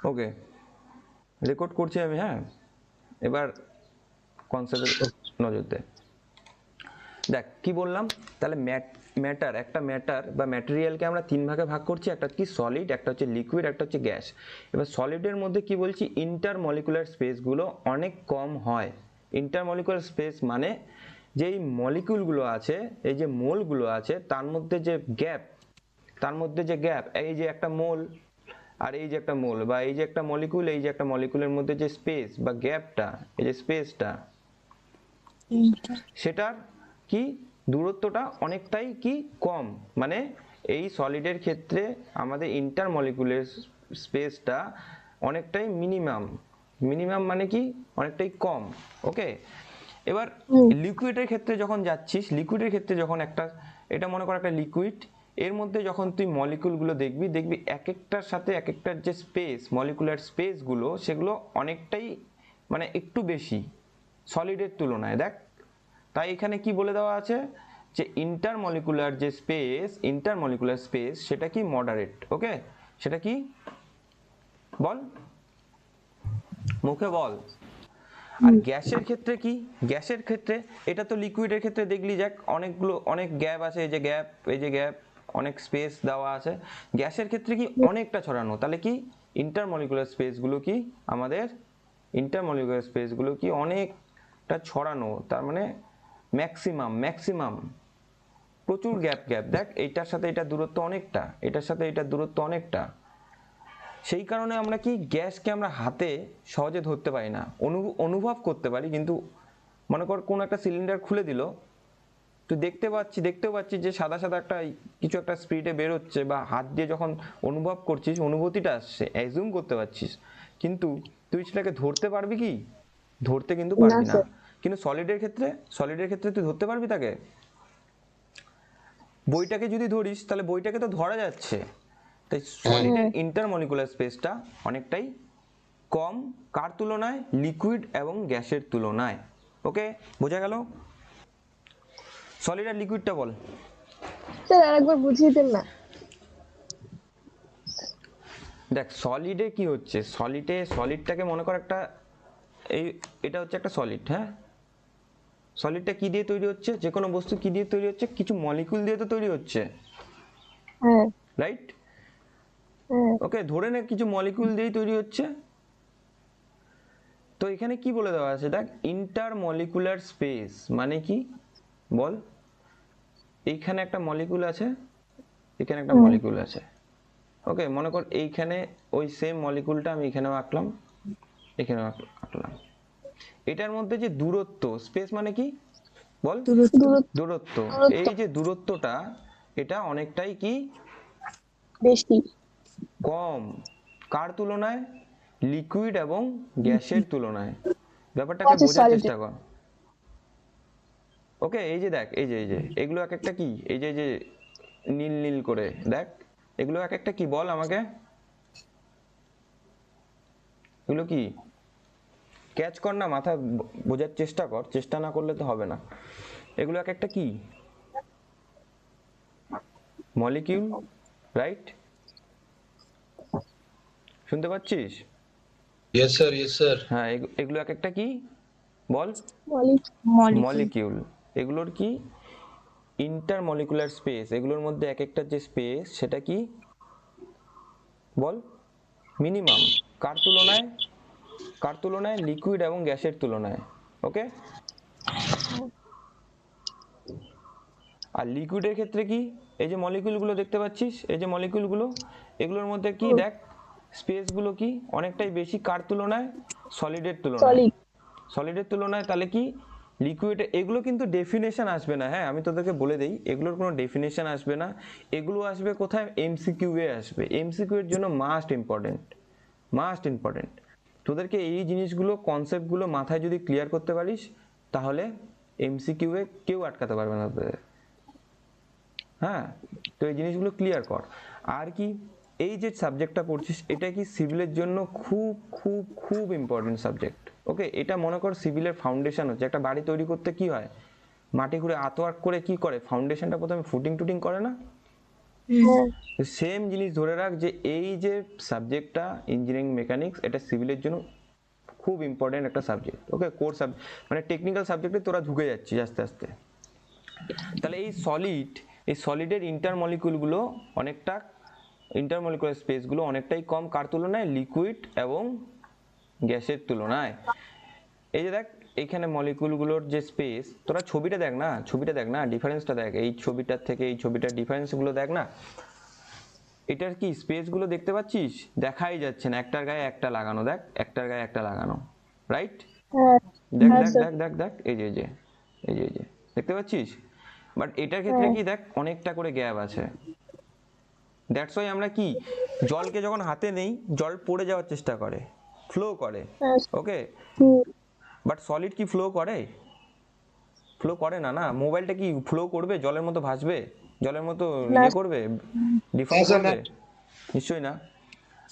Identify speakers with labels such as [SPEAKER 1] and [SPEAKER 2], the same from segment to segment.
[SPEAKER 1] ওকে, record করছি আমি। হ্যাঁ, এবার কনসেপ্টে নজর দে। দেখ কি বললাম, তাহলে ম্যাটার, একটা ম্যাটার বা ম্যাটেরিয়ালকে আমরা তিন ভাগে ভাগ করছি, একটা কি সলিড, একটা হচ্ছে লিকুইড, একটা হচ্ছে গ্যাস। এবার সলিডের মধ্যে কি বলছি, ইন্টারমলিকুলার স্পেসগুলো অনেক কম হয়। ইন্টারমলিকুলার স্পেস মানে যেই মলিকিউলগুলো আছে, এই যে মোলগুলো আছে, তার মধ্যে যে গ্যাপ, এই যে একটা মোল আর এই যে একটা মোল, বা এই যে একটা মলিকুল, এই যে একটা মলিকুলের মধ্যে যে স্পেস বা গ্যাপটা, এই যে স্পেসটা, সেটার কি দূরত্বটা অনেকটাই কি কম। মানে এই সলিডের ক্ষেত্রে আমাদের ইন্টারমলিকুলার স্পেসটা অনেকটাই মিনিমাম মানে কি অনেকটাই কম। ওকে, এবার লিকুইডের ক্ষেত্রে যখন যাচ্ছিস, লিকুইডের ক্ষেত্রে যখন একটা, এটা মনে কর একটা লিকুইড, এর মধ্যে যখন তুই মলিকুলগুলো দেখবি এক একটার সাথে এক একটার যে স্পেস, মলিকুলার স্পেসগুলো, সেগুলো অনেকটাই মানে একটু বেশি সলিডের তুলনায়। দেখ, তাই এখানে কি বলে দেওয়া আছে যে ইন্টারমলিকুলার স্পেস সেটা কি মডারেট। ওকে, সেটা কি বল, মুখে বল। আর গ্যাসের ক্ষেত্রে কি, গ্যাসের ক্ষেত্রে এটা তো লিকুইডের ক্ষেত্রে দেখলি যাক অনেক গ্যাপ আছে, এই যে গ্যাপ অনেক স্পেস দেওয়া আছে। গ্যাসের ক্ষেত্রে কি অনেকটা ছড়ানো, তাহলে কি ইন্টারমলিকুলার স্পেসগুলো কি অনেকটা ছড়ানো, তার মানে ম্যাক্সিমাম প্রচুর গ্যাপ। দেখ, এইটার সাথে এটা দূরত্ব অনেকটা, এটার সাথে এটা দূরত্ব অনেকটা। সেই কারণে আমরা কি গ্যাসকে আমরা হাতে সহজে ধরতে পারি না, অনুভব করতে পারি, কিন্তু মনে কর কোন একটা সিলিন্ডার খুলে দিল, তুই দেখতেও পাচ্ছি যে সাদা সাদা একটা কিছু একটা স্পিডে বেরোচ্ছে, বা হাত দিয়ে যখন অনুভব করছিস অনুভূতিটা আসছে, অ্যাজিউম করতে পারছিস, কিন্তু তুই সেটাকে ধরতে পারবি কি? ধরতে কিন্তু পারবি না। কিন্তু সলিডের ক্ষেত্রে তুই ধরতে পারবি তাকে। বইটাকে যদি ধরিস তাহলে বইটাকে তো ধরা যাচ্ছে। তাই সলিডের ইন্টারমলিকুলার স্পেসটা অনেকটাই কম, কার তুলনায়? লিকুইড এবং গ্যাসের তুলনায়। ওকে, বোঝা গেল? সলিড আর লিকুইডটা বল
[SPEAKER 2] স্যার, আরেকবার বুঝিয়ে দেন না।
[SPEAKER 1] দেখ, সলিডে কি হচ্ছে, সলিডটাকে মনে কর একটা, এটা হচ্ছে একটা সলিড। হ্যাঁ, সলিডটা কি দিয়ে তৈরি হচ্ছে? যে কোনো বস্তু কি দিয়ে তৈরি হচ্ছে? কিছু মলিকুল দিয়ে তো তৈরি হচ্ছে, রাইট? ওকে, ধরে নে কিছু মলিকুল দিয়েই তৈরি হচ্ছে। তো এখানে কি বলে দেওয়া আছে দেখ, ইন্টারমলিকুলার স্পেস মানে কি বল। এইখানে একটা মলিকুল আছে, এখানে একটা মলিকুল আছে। ওকে, মনে কর এইখানে ওই সেম মলিকুলটা আমি এখানেও আঁকলাম, এখানেও আঁকলাম। এটার মধ্যে যে দূরত্ব, স্পেস মানে কি বল, দূরত্ব। এই যে দূরত্বটা, এটা অনেকটাই কি
[SPEAKER 2] বেশি,
[SPEAKER 1] কম, কার তুলনায়? লিকুইড এবং গ্যাসের তুলনায়। ব্যাপারটাকে বোঝার চেষ্টা কর। ওকে, এই যে দেখ, এই যে এগুলো এক একটা কি, এই যে নীল নীল করে দেখ, এগুলো এক একটা কি বল আমাকে, এগুলো কি? ক্যাচ কর না, মাথা বোঝার চেষ্টা কর, চেষ্টা না করলে তো হবে না। এগুলো এক একটা কি? Molecule, right? শুনতে পাচ্ছিস?
[SPEAKER 3] Yes sir.
[SPEAKER 1] হ্যাঁ, এগুলো এক একটা কি বল, মলিকিউল। এগুলোর কি ইন্টারমলিকুলার স্পেস, এগুলোর মধ্যে এক একটা যে স্পেস সেটা কি বল, মিনিমাম। কার তুলনায়? লিকুইড এবং গ্যাসের তুলনায়। ওকে, আর লিকুইডের ক্ষেত্রে কি, এই যে মলিকুলগুলো দেখতে পাচ্ছিস, এই যে মলিকুলগুলো, এগুলোর মধ্যে কি দেখ, স্পেসগুলো কি অনেকটাই বেশি, কার তুলনায়? সলিডের তুলনায়। তাহলে কি লিকুইড, এগুলো কিন্তু ডেফিনেশন আসবে না। হ্যাঁ, আমি তোদেরকে বলে দেই, এগুলোর কোনো ডেফিনেশন আসবে না। এগুলো আসবে কোথায়? এমসিকিউ এ আসবে। এমসিকিউ এর জন্য মাস্ট ইম্পর্টেন্ট। তোদেরকে এই জিনিসগুলো, কনসেপ্টগুলো মাথায় যদি ক্লিয়ার করতে পারিস, তাহলে এমসিকিউ এ কেউ আটকাতে পারবে না তোদের। হ্যাঁ, তো এই জিনিসগুলো ক্লিয়ার কর। আর কি, এই যে সাবজেক্টটা পড়ছিস, এটা কি সিভিলের জন্য খুব খুব খুব ইম্পর্টেন্ট সাবজেক্ট। ওকে, এটা মনে কর সিভিলের ফাউন্ডেশন হচ্ছে। একটা বাড়ি তৈরি করতে কি হয়, মাটি খুঁড়ে আর্টওয়ার্ক করে কি করে, ফাউন্ডেশনটা প্রথমে ফুটিং টুটিং করে না?
[SPEAKER 2] হ্যাঁ
[SPEAKER 1] সেম জিনিস ধরে রাখ যে এই যে সাবজেক্টটা ইঞ্জিনিয়ারিং মেকানিক্স, এটা সিভিলের জন্য খুব ইম্পর্টেন্ট একটা সাবজেক্ট। ওকে, কোর সাবজেক্ট মানে টেকনিক্যাল সাবজেক্টে তোরা ঢুকে যাচ্ছিস আস্তে আস্তে। তাহলে এই সলিডের ইন্টারমলিকুলগুলো অনেকটা, ইন্টারমলিকুলার স্পেসগুলো অনেকটাই কম কার তুলনায়? লিকুইড এবং গ্যাসের তুলনায়। এই যে দেখ এইখানে মলিকুলগুলোর যে স্পেস, তোরা ছবিটা দেখ না, ডিফারেন্সটা দেখ, এই ছবিটার থেকে এই ছবিটার ডিফারেন্সগুলো দেখ না। এটার কি স্পেসগুলো দেখতে পাচ্ছিস? দেখাই যাচ্ছে না, একটার গায়ে একটা লাগানো, দেখ একটার গায়ে একটা লাগানো, রাইট?
[SPEAKER 2] হ্যাঁ
[SPEAKER 1] দেখ
[SPEAKER 2] হ্যাঁ
[SPEAKER 1] দেখ
[SPEAKER 2] স্যার।
[SPEAKER 1] দেখ দেখ দেখ এই যে দেখতে পাচ্ছিস? বাট এটার ক্ষেত্রে কি দেখ অনেকটা করে গ্যাপ আছে। দ্যাটস ওয়াই আমরা কি জলকে যখন হাতে নেই, জল পড়ে যাওয়ার চেষ্টা করে, ফ্লো করে।
[SPEAKER 2] হ্যাঁ
[SPEAKER 1] ওকে,
[SPEAKER 2] হুম,
[SPEAKER 1] বাট সলিড কি ফ্লো করে? ফ্লো করে না, না। মোবাইলটা কি ফ্লো করবে? জলের মতো ভাসবে? জলের মতো
[SPEAKER 2] না
[SPEAKER 1] ইয়ে করবে, ডিফর্ম
[SPEAKER 3] না, স্যার,
[SPEAKER 1] করবে? নিশ্চয়ই না।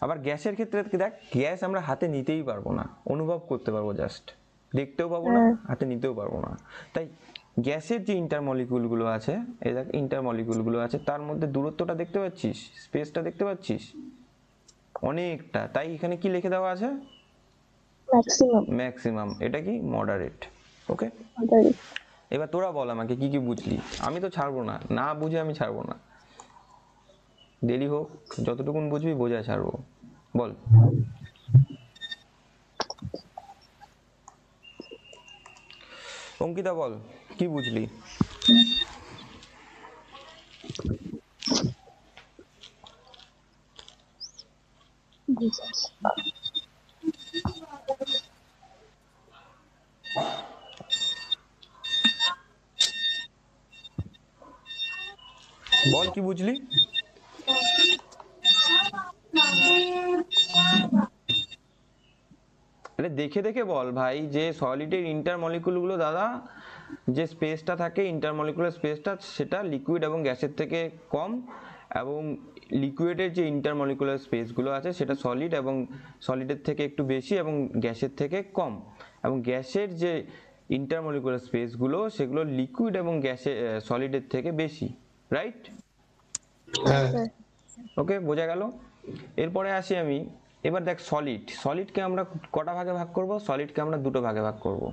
[SPEAKER 1] আবার গ্যাসের ক্ষেত্রে দেখ, গ্যাস আমরা হাতে নিতেই পারবো না, অনুভব করতে পারবো জাস্ট, দেখতেও পাবো না, হাতে নিতেও পারবো না। তাই গ্যাসের যে ইন্টারমলিকুলগুলো আছে, এই দেখ ইন্টারমলিকুলগুলো আছে, তার মধ্যে দূরত্বটা দেখতে পাচ্ছিস, স্পেসটা দেখতে পাচ্ছিস অনেকটা। তাই এখানে কি লিখে দেওয়া আছে?
[SPEAKER 2] ম্যাক্সিমাম।
[SPEAKER 1] ম্যাক্সিমাম। এটা কি মডারেট। ওকে, এবার তোরা বল আমাকে কি কি বুঝলি। আমি তো ছাড়বো না, না বুঝে আমি ছাড়বো না, দেরি হোক, যতটুকুন বুঝবি বোঝা ছাড়বো। বল। অঙ্কিতা বল, কি বুঝলি? বল কি বুঝলি? আরে দেখে দেখে বল ভাই, যে সলিডের ইন্টারমলিকুলগুলো দাদা, যে স্পেসটা থাকে ইন্টারমলিকুলার স্পেসটা, সেটা লিকুইড এবং গ্যাসের থেকে কম, এবং লিকুইডের যে ইন্টারমলিকুলার স্পেসগুলো আছে সেটা সলিড এবং সলিডের থেকে একটু বেশি এবং গ্যাসের থেকে কম, এবং গ্যাসের যে ইন্টারমলিকুলার স্পেসগুলো সেগুলো লিকুইড এবং গ্যাসের সলিডের থেকে বেশি, রাইট?
[SPEAKER 3] হ্যাঁ
[SPEAKER 1] ওকে, বোঝা গেল। এরপরে আসি আমি, এবার দেখ সলিডকে আমরা কটা ভাগে ভাগ করব? সলিডকে আমরা দুটো ভাগে ভাগ করব।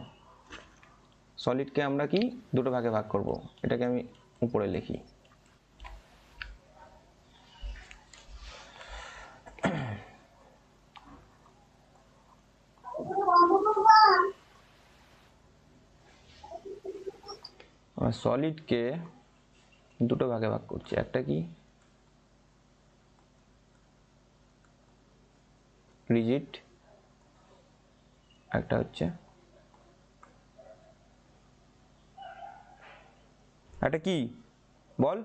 [SPEAKER 1] সলিডকে আমরা কি দুটো ভাগে ভাগ করব, এটাকে আমি উপরে লিখি। সলিডকে দুটো ভাগে ভাগ করছি, একটা কি রিজিড, একটা হচ্ছে একটা কি বল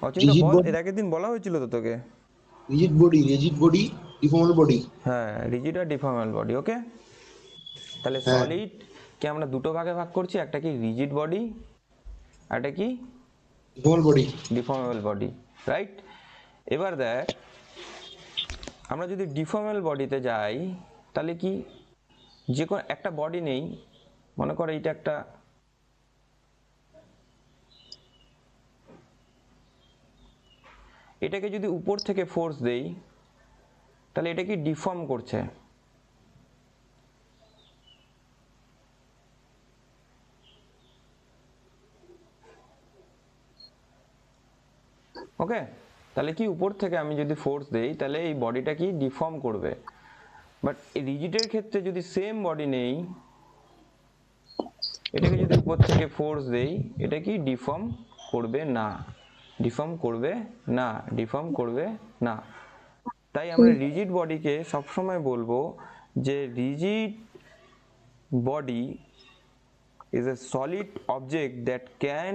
[SPEAKER 1] অচিন্ত,
[SPEAKER 3] Rigid
[SPEAKER 1] বল।
[SPEAKER 3] body,
[SPEAKER 1] এর আগের দিন বলা হয়েছিল তো তোকে।
[SPEAKER 3] rigid body, deformable body.
[SPEAKER 1] হ্যাঁ, রিজিড আর ডিফর্মেবল বডি। ওকে, তাহলে
[SPEAKER 3] হ্যাঁ।
[SPEAKER 1] সলিড কে আমরা দুটো ভাগে ভাগ করছি, একটা কি রিজিড বডি, একটা কি
[SPEAKER 3] Deformable body.
[SPEAKER 1] Deformable body, right? এবার দেখ, আমরা যদি ডিফর্মেবল বডিতে যাই, তাহলে কি যে কোনো একটা বডি নেই, মনে কর এইটা একটা, এটাকে যদি উপর থেকে ফোর্স দেই, তাহলে এটা কি ডিফর্ম করছে? ওকে, তাহলে কি উপর থেকে আমি যদি ফোর্স দেই, তাহলে এই বডিটা কি ডিফর্ম করবে। বাট রিজিডের ক্ষেত্রে যদি সেম বডি নেই, এটাকে যদি উপর থেকে ফোর্স দেই, এটা কি ডিফর্ম করবে না, ডিফর্ম করবে না, ডিফর্ম করবে না। তাই আমরা রিজিড বডিকে সবসময় বলবো যে rigid body is a solid object that can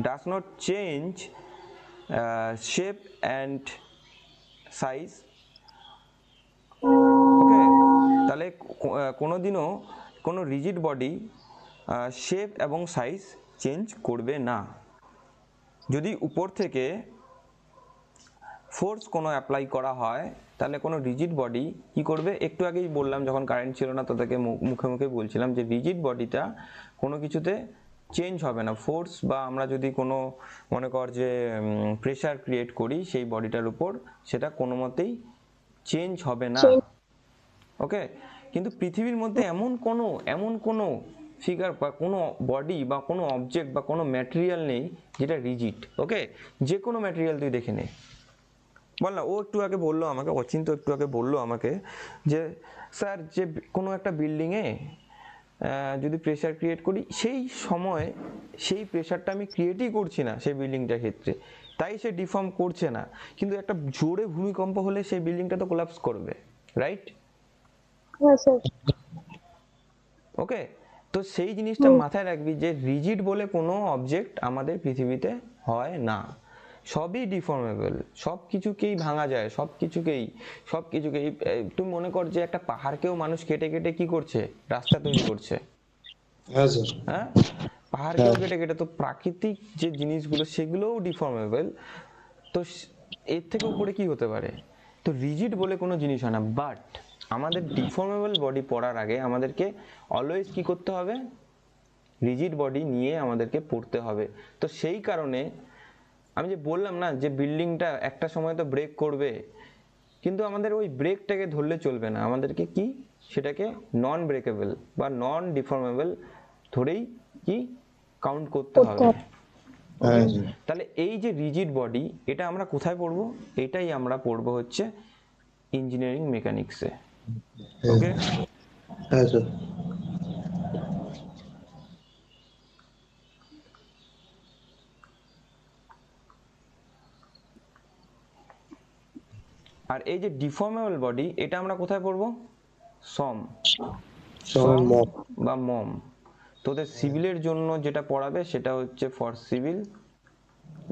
[SPEAKER 1] does not change shape and size. ওকে, তাহলে কোনোদিনও কোনো রিজিড বডি শেপ এবং সাইজ চেঞ্জ করবে না। যদি উপর থেকে ফোর্স কোনো অ্যাপ্লাই করা হয়, তাহলে কোনো রিজিড বডি কি করবে? একটু আগেই বললাম, যখন কারেন্ট ছিল না তোদেরকে মুখে মুখে বলছিলাম যে রিজিড বডিটা কোনো কিছুতে চেঞ্জ হবে না। ফোর্স বা আমরা যদি কোনো মনে কর যে প্রেশার ক্রিয়েট করি সেই বডিটার উপর, সেটা কোনো মতেই চেঞ্জ হবে না।
[SPEAKER 2] Change.
[SPEAKER 1] ওকে, কিন্তু পৃথিবীর মধ্যে এমন কোনো ফিগার বা কোনো বডি বা কোনো অবজেক্ট বা কোনো ম্যাটেরিয়াল নেই যেটা রিজিড। ওকে, যে কোনো ম্যাটেরিয়াল তুই দেখে নে। বল না, ও একটু আগে বললো আমাকে, অচিন্ত একটু আগে বললো আমাকে যে স্যার যে কোনো একটা বিল্ডিংয়ে যদি প্রেশার ক্রিয়েট করি, সেই সময় সেই প্রেশারটা আমি ক্রিয়েটই করছি না সেই বিল্ডিংটার ক্ষেত্রে, তাই সে ডিফর্ম করছে না। কিন্তু একটা জোরে ভূমিকম্প হলে সেই বিল্ডিংটা তো কোলাপস করবে, রাইট?
[SPEAKER 2] Yes, sir.
[SPEAKER 1] ওকে, তো সেই জিনিসটা মাথায় রাখবি যে রিজিড বলে কোনো অবজেক্ট আমাদের পৃথিবীতে হয় না, সবই ডিফর্মেবল। সব কিছুকেই ভাঙা যায়, সব কিছুকেই তুই মনে কর যে একটা পাহাড়কেও মানুষ কেটে কেটে কি করছে, রাস্তা তৈরি করছে।
[SPEAKER 3] হ্যাঁ স্যার।
[SPEAKER 1] হ্যাঁ, পাহাড়কেও কেটে কেটে, তো প্রাকৃতিক যে জিনিসগুলো সেগুলোও ডিফর্মেবল। তো এর থেকে উপরে কি হতে পারে? তো রিজিড বলে কোনো জিনিস হয় না। বাট আমাদের ডিফর্মেবল বডি পড়ার আগে আমাদেরকে অলওয়েজ কি করতে হবে? রিজিড বডি নিয়ে আমাদেরকে পড়তে হবে। তো সেই কারণে আমি যে বললাম না যে বিল্ডিংটা একটা সময় তো ব্রেক করবে, কিন্তু আমাদের ওই ব্রেকটাকে ধরলে চলবে না, আমাদেরকে কি সেটাকে নন ব্রেকেবল বা নন ডিফর্মেবল ধরেই কি কাউন্ট করতে হবে।
[SPEAKER 3] হ্যাঁ
[SPEAKER 1] Okay?
[SPEAKER 3] স্যার।
[SPEAKER 1] তাহলে এই যে রিজিড বডি, এটা আমরা কোথায় পড়বো? এটাই আমরা পড়বো হচ্ছে ইঞ্জিনিয়ারিং মেকানিক্সে। ওকে,
[SPEAKER 3] হ্যাঁ স্যার।
[SPEAKER 1] আর এই যে ডিফর্মেবল বডি, এটা আমরা কোথায় পড়বো? সম
[SPEAKER 3] সম মম।
[SPEAKER 1] বা মম। তোদের সিভিলের জন্য যেটা পড়াবে সেটা হচ্ছে for civil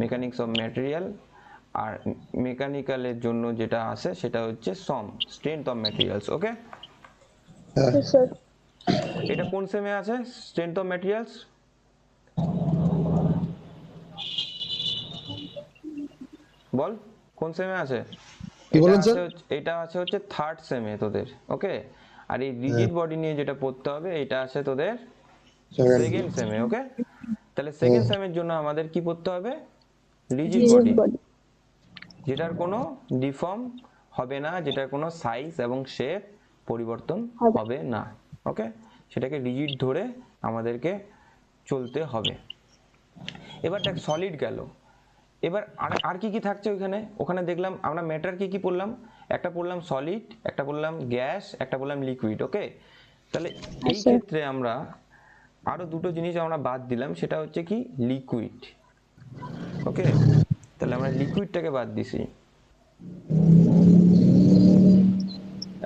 [SPEAKER 1] mechanics of material, আর মেকানিক্যালের জন্য যেটা আসে সেটা হচ্ছে some, strength of materials. Okay,
[SPEAKER 2] Yes, sir.
[SPEAKER 1] এটা কোন সেমে আছে স্ট্রেংথ অফ ম্যাটেরিয়ালস? বল কোন সেমে আছে?
[SPEAKER 3] কি বললেন স্যার?
[SPEAKER 1] এটা আছে হচ্ছে থার্ড সেমে তোদের। ওকে, আর এই রিজিড বডি নিয়ে যেটা পড়তে হবে এটা আছে তোদের সেকেন্ড সেমে। ওকে, তাহলে সেকেন্ড সেমের জন্য আমাদের কি পড়তে হবে? Rigid
[SPEAKER 2] Rigid
[SPEAKER 1] body,
[SPEAKER 2] body.
[SPEAKER 1] যেটার কোনো ডিফর্ম হবে না, যেটার কোনো সাইজ এবং শেপ পরিবর্তন হবে না। ওকে, সেটাকে রিজিড ধরে আমাদেরকে চলতে হবে। এবার দেখ সলিড গেল, এবার আর কি কি থাকছে ওখানে? ওখানে দেখলাম আমরা ম্যাটার কি কি পড়লাম, একটা পড়লাম সলিড, একটা পড়লাম গ্যাস, একটা পড়লাম লিকুইড। ওকে, তাহলে এই
[SPEAKER 2] আচ্ছা।
[SPEAKER 1] ক্ষেত্রে আমরা আরো দুটো জিনিস আমরা বাদ দিলাম, সেটা হচ্ছে কি লিকুইড। ওকে, তাহলে আমরা লিকুইডটাকে বাদ দিছি,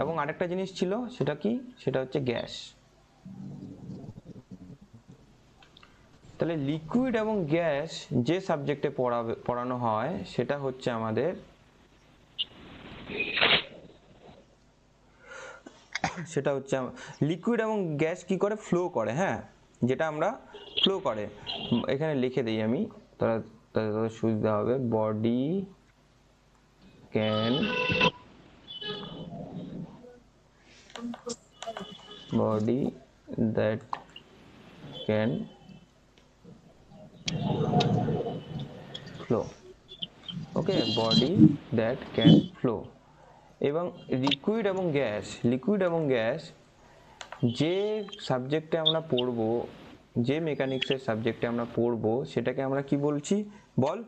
[SPEAKER 1] এবং আরেকটা জিনিস ছিল সেটা কি, সেটা হচ্ছে গ্যাস। তাহলে লিকুইড এবং গ্যাস যে সাবজেক্টে পড়ানো হয় সেটা হচ্ছে আমাদের লিকুইড এবং গ্যাস কি করে ফ্লো করে। হ্যাঁ, যেটা আমরা ফ্লো করে, এখানে লিখে দিই আমি, তাহলে সুবিধা হবে। Body can that can flow. Okay, body that can flow. এবং লিকুইড এবং গ্যাস যে সাবজেক্টে আমরা পড়বো, যে মেকানিক্সের সাবজেক্টে আমরা পড়বো, সেটাকে আমরা কি বলছি? বল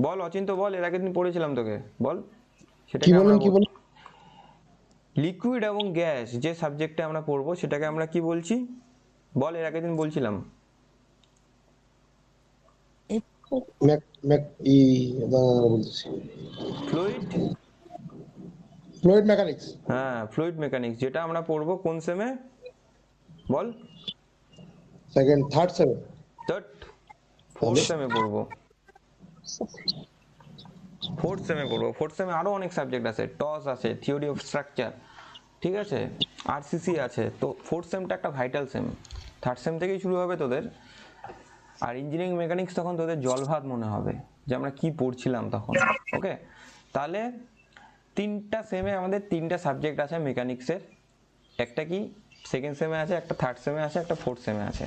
[SPEAKER 1] বল অচিন্ত, বল, এর আগের দিন পড়েছিলাম তোকে, বল সেটাকে আমরা লিকুইড এবং গ্যাস যে সাবজেক্টে আমরা পড়বো সেটাকে আমরা কি বলছি? বল, এর আগের দিন বলছিলাম। Fluid
[SPEAKER 3] mechanics.
[SPEAKER 1] হ্যাঁ, ফ্লুইড মেকানিক্স, যেটা আমরা পড়বো কোন সেমে? বল,
[SPEAKER 3] সেকেন্ড থার্ড সেভেন।
[SPEAKER 1] ফোর্থ সেমে পড়বো। ফোর্থ সেমে আরো অনেক সাবজেক্ট আছে, টস আছে, থিওরি অফ স্ট্রাকচার, ঠিক আছে, আরসিসি আছে। তো ফোর্থ সেমটা একটা ভাইটাল সেম, থার্ড সেম থেকেই শুরু হবে তোদের। আর ইঞ্জিনিয়ারিং মেকানিক্স তখন তোদের জলভাত মনে হবে যে আমরা কি পড়ছিলাম তখন। ওকে, তাহলে তিনটা সেমে আমাদের তিনটা সাবজেক্ট আছে মেকানিক্সের। একটা কি সেকেন্ড সেমে আছে, একটা থার্ড সেমে আছে, একটা ফোর্থ সেমে আছে।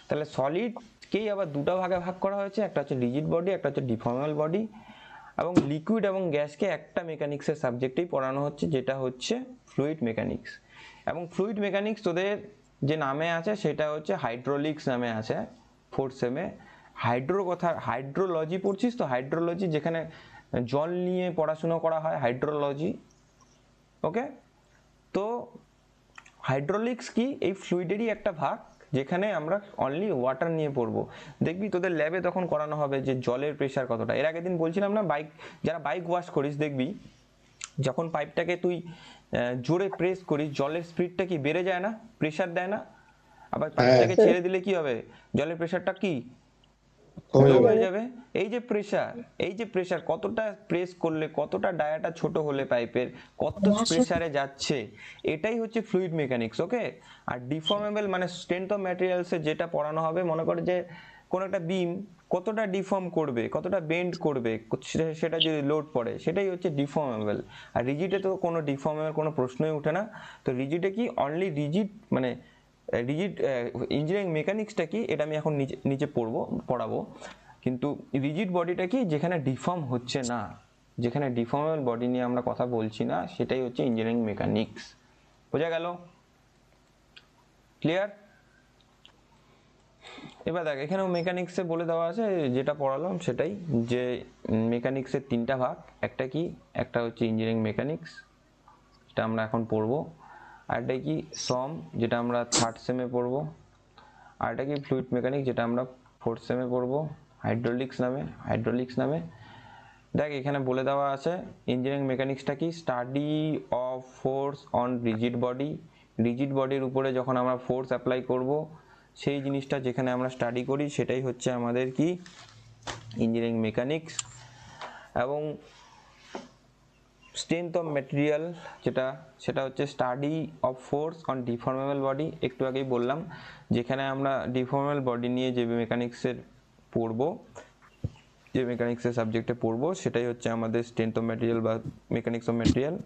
[SPEAKER 1] তাহলে সলিডকেই আবার দুটো ভাগে ভাগ করা হয়েছে, একটা হচ্ছে রিজিড বডি, একটা হচ্ছে ডিফর্মেবল বডি, এবং লিকুইড এবং গ্যাসকে একটা মেকানিক্সের সাবজেক্টেই পড়ানো হচ্ছে, যেটা হচ্ছে ফ্লুইড মেকানিক্স। এবং ফ্লুইড মেকানিক্স তোদের যে নামে আছে সেটা হচ্ছে হাইড্রোলিক্স নামে আছে ফোর্থ সেমে। হাইড্রোলজি পড়ছিস তো, হাইড্রোলজি, যেখানে জল নিয়ে পড়াশুনো করা হয়, হাইড্রোলজি। ওকে, তো হাইড্রোলিক্স কি? এই ফ্লুইডেরই একটা ভাগ, যেখানে আমরা অনলি ওয়াটার নিয়ে পড়বো। দেখবি তোদের ল্যাবে তখন করানো হবে যে জলের প্রেশার কতটা। এর আগের দিন বলছিলাম না, যারা বাইক ওয়াশ করিস দেখবি যখন পাইপটাকে তুই জোরে প্রেস করিস, জলের স্পিডটা কি বেড়ে যায় না, প্রেশার দেয় না? আবার পাইপটাকে ছেড়ে দিলে কি হবে, জলের প্রেশারটা কি লো হয়ে যাবে। এই যে প্রেশার কতটা প্রেস করলে, কতটা ডায়াটা ছোট হলে পাইপের, কত প্রেসারে যাচ্ছে, এটাই হচ্ছে ফ্লুইড মেকানিক্স। ওকে, আর ডিফর্মেবল মানে স্ট্রেংথ অফ ম্যাটেরিয়ালসে যেটা পড়ানো হবে, মনে করে যে কোন একটা বিম কতটা ডিফর্ম করবে, কতটা বেন্ড করবে, সেটা যদি লোড পড়ে, সেটাই হচ্ছে ডিফর্মেবল। আর রিজিডে তো কোনো ডিফর্মেবল কোনো প্রশ্নই ওঠে না। তো রিজিডে কি অনলি রিজিড, মানে রিজিড ইঞ্জিনিয়ারিং মেকানিক্সটা কি এটা আমি এখন নিচে পড়াবো। কিন্তু রিজিড বডিটা কি, যেখানে ডিফর্ম হচ্ছে না, যেখানে ডিফর্মেবল বডি নিয়ে আমরা কথা বলছি না, সেটাই হচ্ছে ইঞ্জিনিয়ারিং মেকানিক্স। বোঝা গেল? ক্লিয়ার? এবার দেখ, এখানেও মেকানিক্সে বলে দেওয়া আছে, যেটা পড়ালাম সেটাই, যে মেকানিক্সের তিনটা ভাগ। একটা হচ্ছে ইঞ্জিনিয়ারিং মেকানিক্স, যেটা আমরা এখন পড়বো। আরেকটা কি সম, যেটা আমরা থার্ড সেমে পড়বো। আরেকটা কি ফ্লুইড মেকানিক্স, যেটা আমরা ফোর্থ সেমে পড়বো হাইড্রোলিক্স নামে। দেখ, এখানে বলে দেওয়া আছে ইঞ্জিনিয়ারিং মেকানিক্সটা কি, study of force on rigid body. Rigid বডির উপরে যখন আমরা ফোর্স অ্যাপ্লাই করব, সেই জিনিসটা যেখানে আমরা স্টাডি করি, সেটাই হচ্ছে আমাদের কি ইঞ্জিনিয়ারিং মেকানিক্স। এবং স্ট্রেংথ অফ ম্যাটেরিয়াল সেটা হচ্ছে study of force on deformable body. একটু আগেই বললাম, যেখানে আমরা ডিফর্মেবল বডি নিয়ে যে মেকানিক্সের সাবজেক্টে পড়বো, সেটাই হচ্ছে আমাদের স্ট্রেংথ অফ ম্যাটেরিয়াল বা মেকানিক্স অফ ম্যাটেরিয়াল।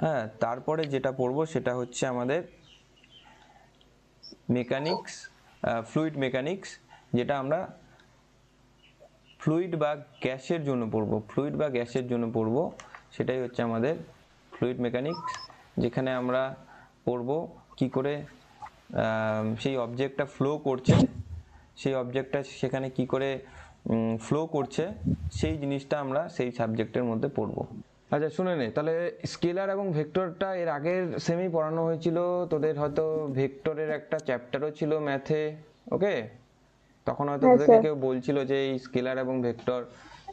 [SPEAKER 1] হ্যাঁ, তারপরে যেটা পড়বো সেটা হচ্ছে আমাদের ফ্লুইড মেকানিক্স, যেটা আমরা ফ্লুইড বা গ্যাসের জন্য পড়বো। সেটাই হচ্ছে আমাদের ফ্লুইড মেকানিক্স, যেখানে আমরা পড়বো কি করে সেই অবজেক্টটা সেখানে কি করে ফ্লো করছে, সেই জিনিসটা আমরা সেই সাবজেক্টের মধ্যে পড়বো। আচ্ছা, শুনে নে তাহলে, স্কেলার এবং ভেক্টরটা এর আগের সেমেই পড়ানো হয়েছিল তোদের, হয়তো ভেক্টরের একটা চ্যাপ্টারও ছিল ম্যাথে। ওকে, তখন হয়তো তোদেরকে কেউ বলছিল যে এই স্কেলার এবং ভেক্টর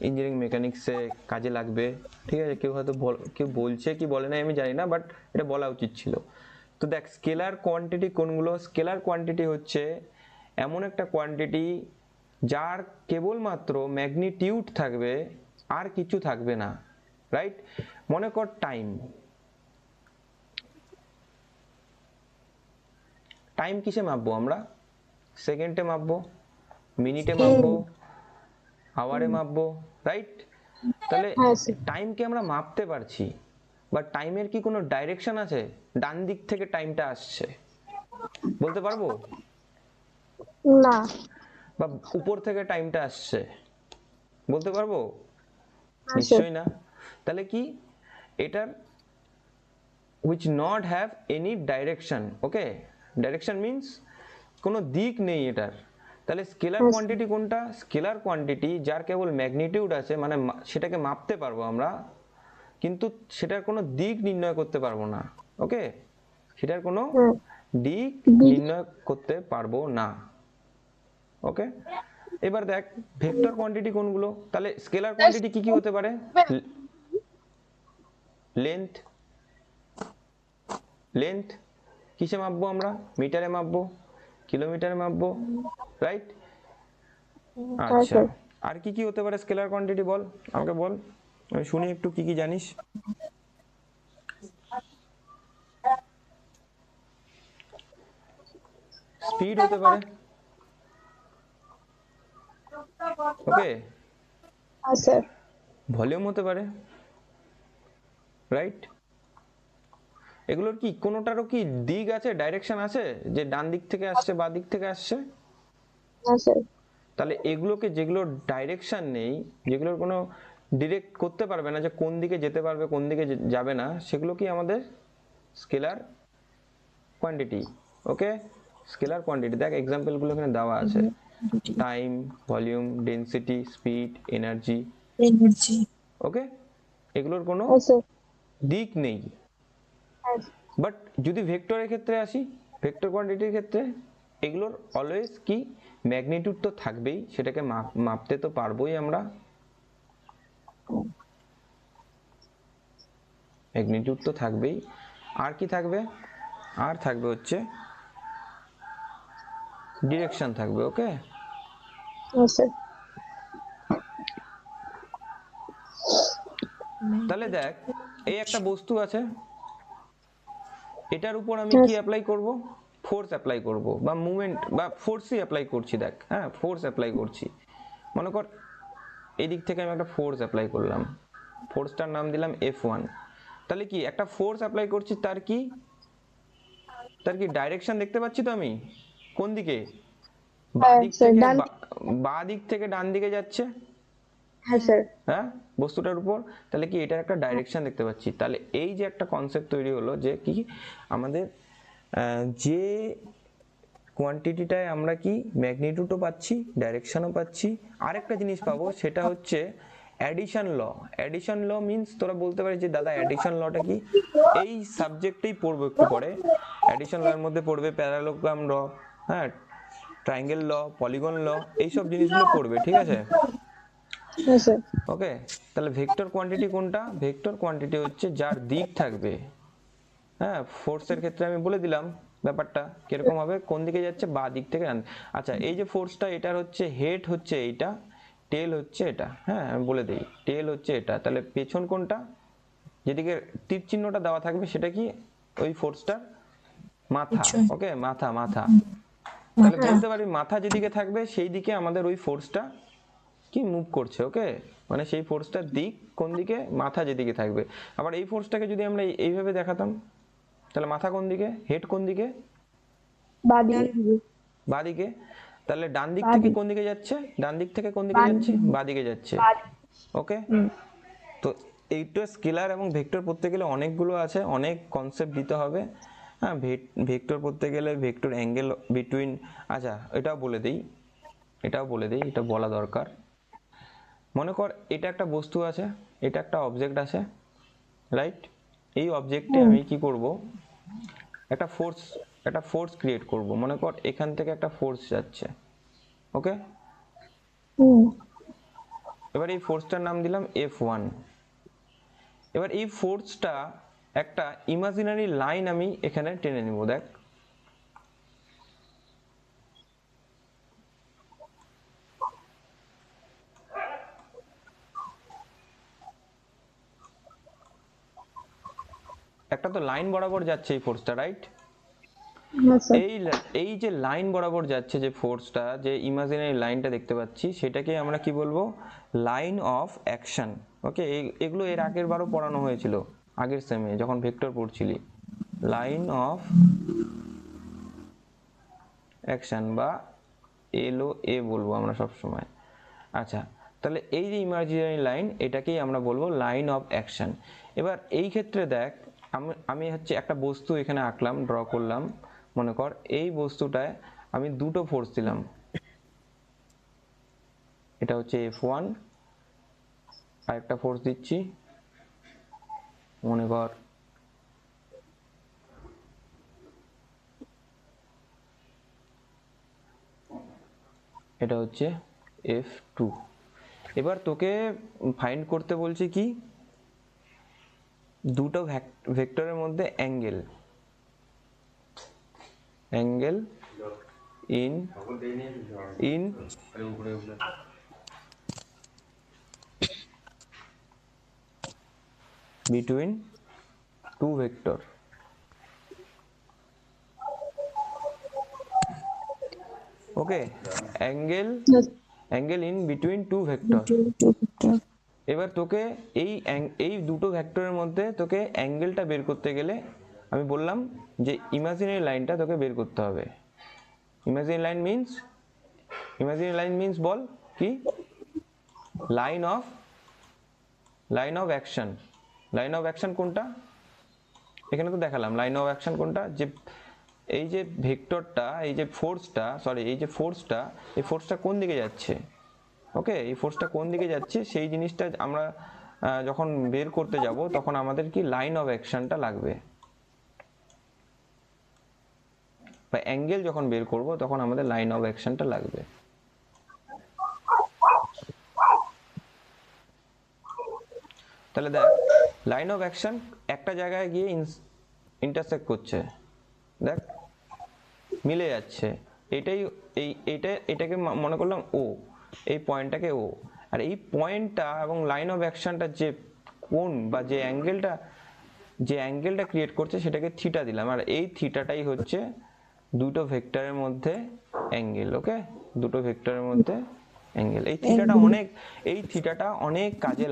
[SPEAKER 1] ইঞ্জিনিয়ারিং মেকানিক্সে কাজে লাগবে। ঠিক আছে, কেউ বলছে কি বলে না আমি জানি না, বাট এটা বলা উচিত ছিল। তো দেখ, স্কেলার কোয়ান্টিটি কোনগুলো? স্কেলার কোয়ান্টিটি হচ্ছে এমন একটা কোয়ান্টিটি যার কেবলমাত্র ম্যাগনিটিউড থাকবে, আর কিছু থাকবে না। রাইট? মনে কর টাইম কিসে মাপবো আমরা? সেকেন্ডে মাপবো, মিনিটে মাপবো, আওয়ারে মাপবো। রাইট? তাহলে টাইমকে আমরা মাপতে পারছি, বাট টাইমের কি কোনো ডাইরেকশন আছে? ডান দিক থেকে টাইমটা আসছে বলতে পারবো
[SPEAKER 2] না,
[SPEAKER 1] বা উপর থেকে টাইমটা আসছে বলতে পারবো? নিশ্চয়ই না। তাহলে কি এটার which not have any direction? Okay, direction means কোনো দিক নেই এটার। তাহলে স্কেলার কোয়ান্টিটি কোনটা? স্কেলার কোয়ান্টিটি যার কেবল ম্যাগনিটিউড আছে, মানে সেটাকে মাপতে পারবো আমরা, কিন্তু সেটার কোনো দিক নির্ণয় করতে পারবো না। ওকে, সেটার কোনো দিক নির্ণয় করতে পারবো না। ওকে, এবার দেখ ভেক্টর কোয়ান্টিটি কোনগুলো? তাহলে স্কেলার কোয়ান্টিটি কি কি হতে পারে? লেন্থ কিসে মাপবো আমরা? মিটারে মাপবো, কিলোমিটারে মাপবো। রাইট? আচ্ছা, আর কি কি হতে পারে স্কেলার কোয়ান্টিটি? বল আমাকে, বল, আমি শুনি একটু কি কি জানিস। স্পিড হতে পারে। ওকে, ভলিউম হতে পারে। রাইট? এগুলোর কি কোনোটারও কি দিক আছে, ডাইরেকশন আছে, যে ডান দিক থেকে আসছে বা দিক থেকে আসছে?
[SPEAKER 2] না স্যার।
[SPEAKER 1] তাহলে এগুলোকে, যেগুলোর ডাইরেকশন নেই, যেগুলোর কোনো ডিরেক্ট করতে পারবে না যে কোন দিকে যেতে পারবে কোন দিকে যাবে না, সেগুলো কি আমাদের scalar quantity. Okay, scalar quantity. দেখ এক্সাম্পলগুলো এখানে দেওয়া আছে, time, volume, density, speed, energy. Okay, এগুলোর কোনো
[SPEAKER 2] হ্যাঁ স্যার।
[SPEAKER 1] দিক নেই।
[SPEAKER 2] হ্যাঁ
[SPEAKER 1] বাট যদি ভেক্টরের ক্ষেত্রে আসি, ভেক্টর কোয়ান্টিটির ক্ষেত্রে এগুলোর অলওয়েজ কি ম্যাগনিটিউড তো থাকবেই, সেটাকে মাপতে তো পারবোই আমরা, ম্যাগনিটিউড তো থাকবেই। আর কি থাকবে? আর থাকবে হচ্ছে ডিরেকশন থাকবে। ওকে,
[SPEAKER 2] স্যার।
[SPEAKER 1] তাহলে দেখ এই একটা বস্তু আছে, এটার উপর আমি
[SPEAKER 2] হ্যাঁ
[SPEAKER 1] কি অ্যাপ্লাই করব? ফোর্স অ্যাপ্লাই করব, বা মুভমেন্ট বা ফোর্সই অ্যাপ্লাই করছি। দেখ হ্যাঁ, ফোর্স অ্যাপ্লাই করছি। মনে কর এই দিক থেকে আমি একটা ফোর্স অ্যাপ্লাই করলাম, ফোর্সটার নাম দিলাম F1। তাহলে কি একটা ফোর্স অ্যাপ্লাই করছি, তার কি ডাইরেকশন দেখতে পাচ্ছি তো আমি, কোন দিকে? বাঁ
[SPEAKER 2] হ্যাঁ
[SPEAKER 1] দিক
[SPEAKER 2] স্যার।
[SPEAKER 1] থেকে
[SPEAKER 2] ডান।
[SPEAKER 1] বাঁ দিক থেকে ডান দিকে যাচ্ছে,
[SPEAKER 2] হ্যাঁ স্যার।
[SPEAKER 1] হ্যাঁ, বস্তুটার উপর। তাহলে কি এটার একটা ডাইরেকশন দেখতে পাচ্ছি। তাহলে এই যে একটা কনসেপ্ট তৈরি হলো যে কি আমাদের যে কোয়ান্টিটিটায় আমরা কি ম্যাগনিটিউডও পাচ্ছি, ডাইরেকশনও পাচ্ছি, আরেকটা জিনিস পাবো, সেটা হচ্ছে অ্যাডিশন ল। অ্যাডিশন ল মিন্স তোরা বলতে পারিস যে দাদা অ্যাডিশন লটা কি? এই সাবজেক্টেই পড়বো একটু পরে। অ্যাডিশন ল এর মধ্যে পড়বে প্যারালোগ্রাম ল, হ্যাঁ, ট্রায়াঙ্গেল ল, পলিগন ল, এইসব জিনিসগুলো পড়বে, ঠিক আছে?
[SPEAKER 2] হ্যাঁ স্যার।
[SPEAKER 1] ওকে, তাহলে ভেক্টর কোয়ান্টিটি কোনটা? ভেক্টর কোয়ান্টিটি হচ্ছে যার দিক থাকবে। হ্যাঁ, ফোর্সের ক্ষেত্রে আমি বলে দিলাম ব্যাপারটা কিরকম হবে, কোন দিকে যাচ্ছে, বাঁ দিক থেকে ডান। আচ্ছা, এই যে ফোর্সটা, এটার হচ্ছে হেড হচ্ছে এইটা, টেল হচ্ছে এটা। হ্যাঁ, আমি বলে দিই, টেল হচ্ছে এটা। তাহলে পেছন কোনটা? যেদিকে তীর চিহ্নটা দেওয়া থাকবে সেটা কি? ওই ফোর্সটার মাথা। ওকে, মাথা। তাহলে বলতে পারি মাথা যেদিকে থাকবে সেই দিকে আমাদের ওই ফোর্সটা কি মুভ করছে। ওকে, মানে সেই ফোর্সটার দিক কোন দিকে? মাথা যেদিকে থাকবে। আবার এই ফোর্সটাকে যদি আমরা এইভাবে দেখাতাম, তাহলে মাথা কোন দিকে, হেড কোন দিকে? বাঁ দিকে। তাহলে ডান দিক থেকে কোন দিকে যাচ্ছে? ডান দিক থেকে কোন দিকে যাচ্ছে? বাঁ দিকে যাচ্ছে। ওকে, তো এইটা স্কেলার এবং ভেক্টর পড়তে গেলে অনেকগুলো আছে, অনেক কনসেপ্ট দিতে হবে। হ্যাঁ, ভেক্টর পড়তে গেলে ভেক্টর অ্যাঙ্গেল বিটুইন, আচ্ছা এটাও বলে দিই, এটা বলা দরকার। মনে কর এটা একটা বস্তু আছে, এটা একটা অবজেক্ট আছে, রাইট? এই অবজেক্টে আমি কি করব? একটা ফোর্স ক্রিয়েট করব। মনে কর এখান থেকে একটা ফোর্স যাচ্ছে। ওকে, এবার এই ফোর্সটার নাম দিলাম F1। এবার এই ফোর্সটা একটা ইমাজিনারি লাইন আমি এখানে টেনে নিব। দেখ একটা তো লাইন বরাবর যাচ্ছে এই ফোর্সটা, রাইট? এই যে লাইন বরাবর যাচ্ছে যে ফোর্সটা, যে ইমাজিনারি লাইনটা দেখতে পাচ্ছি, সেটাকে আমরা কি বলবো? Line of action. ওকে, এগুলো এর আগের বারও পড়ানো হয়েছিল, আগের সেমে যখন ভেক্টর পড়ছিলি। লাইন অফ অ্যাকশন বা LOA বলবো আমরা সব সময়। আচ্ছা, তাহলে এই যে ইমাজিনারি লাইন, এটাকেই আমরা বলবো লাইন অফ অ্যাকশন। এবার এই ক্ষেত্রে দেখ, আমি হচ্ছে একটা বস্তু এখানে আঁকলাম, ড্র করলাম। মনে কর এই বস্তুটায় আমি দুটো ফোর্স দিলাম, এটা হচ্ছে F1, আর একটা ফোর্স দিচ্ছি, মনে কর এটা হচ্ছে F2। এবার তোকে ফাইন্ড করতে বলছি কি? দুটো ভেক্টরের মধ্যে angle in between two vector. Okay, angle in between two vector. এবার তোকে এই দুটো ভেক্টরের মধ্যে তোকে অ্যাঙ্গেলটা বের করতে গেলে আমি বললাম যে ইমাজিনারি লাইনটা তোকে বের করতে হবে। ইমাজিনারি লাইন মিন্স বল কি? লাইন অফ অ্যাকশন কোনটা? এখানে তো দেখালাম লাইন অফ অ্যাকশন কোনটা, যে এই যে ভেক্টরটা, এই যে ফোর্সটা, এই ফোর্সটা কোন দিকে যাচ্ছে। ওকে, এই ফোর্সটা কোন দিকে যাচ্ছে সেই জিনিসটা আমরা যখন বের করতে যাব তখন আমাদের কি লাইন অফ অ্যাকশনটা লাগবে, বা অ্যাঙ্গেল যখন বের করব তখন আমাদের লাইন অফ অ্যাকশনটা লাগবে। তাহলে দেখ, লাইন অফ অ্যাকশন একটা জায়গায় গিয়ে ইন্টারসেক্ট করছে, দেখ মিলে যাচ্ছে, এটাকে মনে করলাম ও, এই পয়েন্টটাকে ও, আর এই পয়েন্টটা এবং লাইন অফ অ্যাকশনটা যে কোণ বা যে অ্যাঙ্গেলটা ক্রিয়েট করছে সেটাকে থিটা দিলাম, আর এই থিটাটাই হচ্ছে দুটো ভেক্টরের মধ্যে অ্যাঙ্গেল। ওকে, দুটো ভেক্টরের মধ্যে অ্যাঙ্গেল। এই থিটাটা অনেক কাজে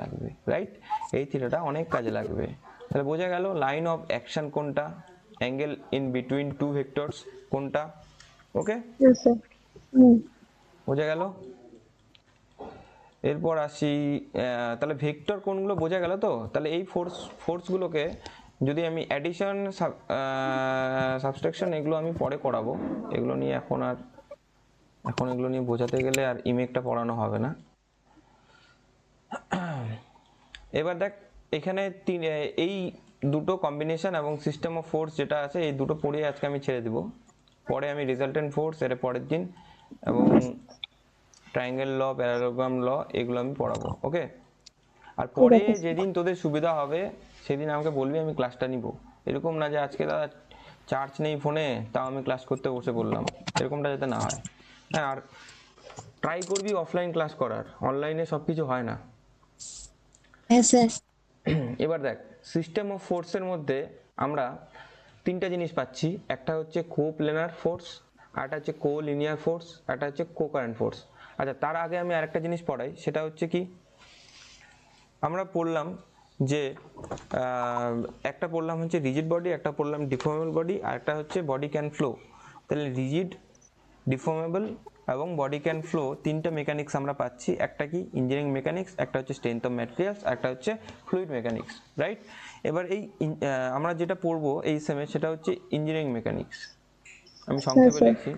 [SPEAKER 1] লাগবে, রাইট? এই থিটাটা অনেক কাজে লাগবে। তাহলে বোঝা গেল লাইন অফ অ্যাকশন কোনটা, angle in between two vectors কোনটা। Okay,
[SPEAKER 2] Yes, sir.
[SPEAKER 1] বোঝা গেল। এরপর আসি, তাহলে ভেক্টর কোনগুলো বোঝা গেল তো। তাহলে এই ফোর্সগুলোকে যদি আমি অ্যাডিশন, সাবট্রাকশন এগুলো আমি পরে করাবো, এগুলো নিয়ে এখন এগুলো নিয়ে বোঝাতে গেলে আর ইমেকটা পড়ানো হবে না। এবার দেখ, এখানে এই দুটো কম্বিনেশন এবং সিস্টেম অফ ফোর্স যেটা আছে, এই দুটো পড়ে আজকে আমি ছেড়ে দিব। পরে আমি রেজাল্টেন্ট ফোর্স এর পরের দিন এবং ট্রায়াঙ্গেল ল, প্যারালোগ্রাম ল এগুলো আমি পড়াবো। ওকে, আর পরে যেদিন তোদের সুবিধা হবে সেদিন আমাকে বলবি, আমি ক্লাসটা নিব। এরকম না যে আজকে দাদা চার্জ নেই ফোনে তাও আমি ক্লাস করতে বসে বললাম, এরকমটা যাতে না হয়। হ্যাঁ, আর ট্রাই করবি অফলাইন ক্লাস করার, অনলাইনে সব কিছু হয় না।
[SPEAKER 2] Yes, sir.
[SPEAKER 1] এবার দেখ, সিস্টেম অফ ফোর্সের মধ্যে আমরা তিনটা জিনিস পাচ্ছি, একটা হচ্ছে কোপ্লেনার ফোর্স, আরেকটা হচ্ছে কো লিনিয়ার ফোর্স, একটা হচ্ছে কো কারেন্ট ফোর্স। আচ্ছা, তার আগে আমি আরেকটা জিনিস পড়াই, সেটা হচ্ছে কি, আমরা পড়লাম যে একটা পড়লাম হচ্ছে রিজিড বডি, একটা পড়লাম ডিফর্মেবল বডি, আর একটা হচ্ছে বডি ক্যান ফ্লো। তাহলে রিজিড, ডিফর্মেবল এবং বডি ক্যান ফ্লো তিনটা মেকানিক্স আমরা পাচ্ছি। একটা কি ইঞ্জিনিয়ারিং মেকানিক্স, একটা হচ্ছে স্ট্রেংথ অফ ম্যাটেরিয়ালস, একটা হচ্ছে ফ্লুইড মেকানিক্স, রাইট? এবার এই আমরা যেটা পড়বো এই সেমে সেটা হচ্ছে ইঞ্জিনিয়ারিং মেকানিক্স। আমি সংক্ষেপে
[SPEAKER 2] sir.
[SPEAKER 1] লিখছি।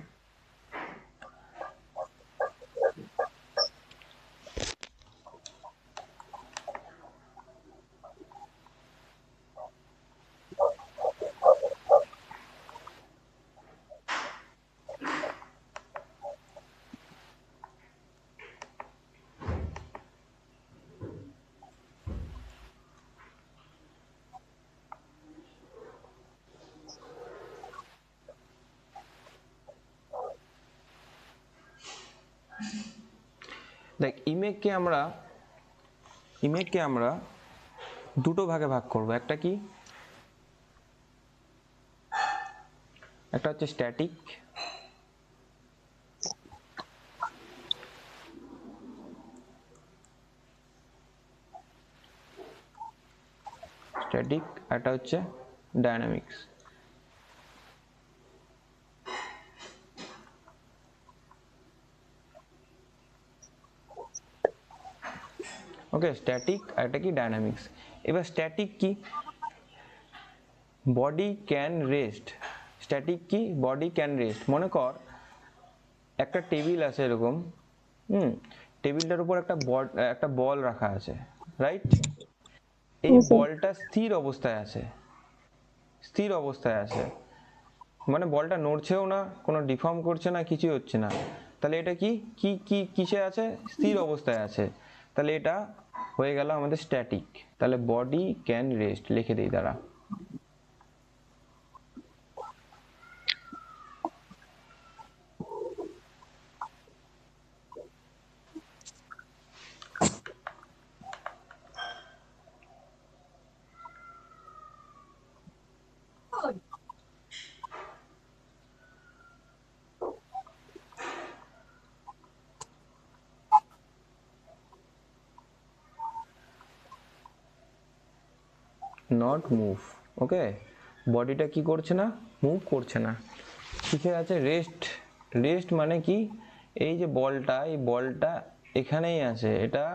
[SPEAKER 1] দেখ, ইমেককে আমরা দুটো ভাগে ভাগ করব। একটা কি, একটা হচ্ছে স্ট্যাটিক, একটা হচ্ছে ডায়নামিক্স। ওকে, স্ট্যাটিক আর একটা কি ডায়নামিক্স। এবার স্ট্যাটিক কি, বডি ক্যান রেস্ট। স্ট্যাটিক কি, বডি ক্যান রেস্ট। মনে কর একটা টেবিল আছে এরকম, টেবিলটার উপর একটা বল রাখা আছে, রাইট? এই বলটা স্থির অবস্থায় আছে, মানে বলটা নড়ছেও না, কোনো ডিফর্ম করছে না, কিছুই হচ্ছে না। তাহলে এটা কি কি কি কিসে আছে? স্থির অবস্থায় আছে। তাহলে এটা হয়ে গেল আমাদের স্ট্যাটিক। তাহলে বডি ক্যান রেস্ট লিখে দিই দাঁড়া। not move ওকে, বডিটা কি করছে না, মুভ করছে না, ঠিক আছে। রেস্ট, রেস্ট মানে কি, এই যে বলটা, এই বলটা এখানেই আছে, এটা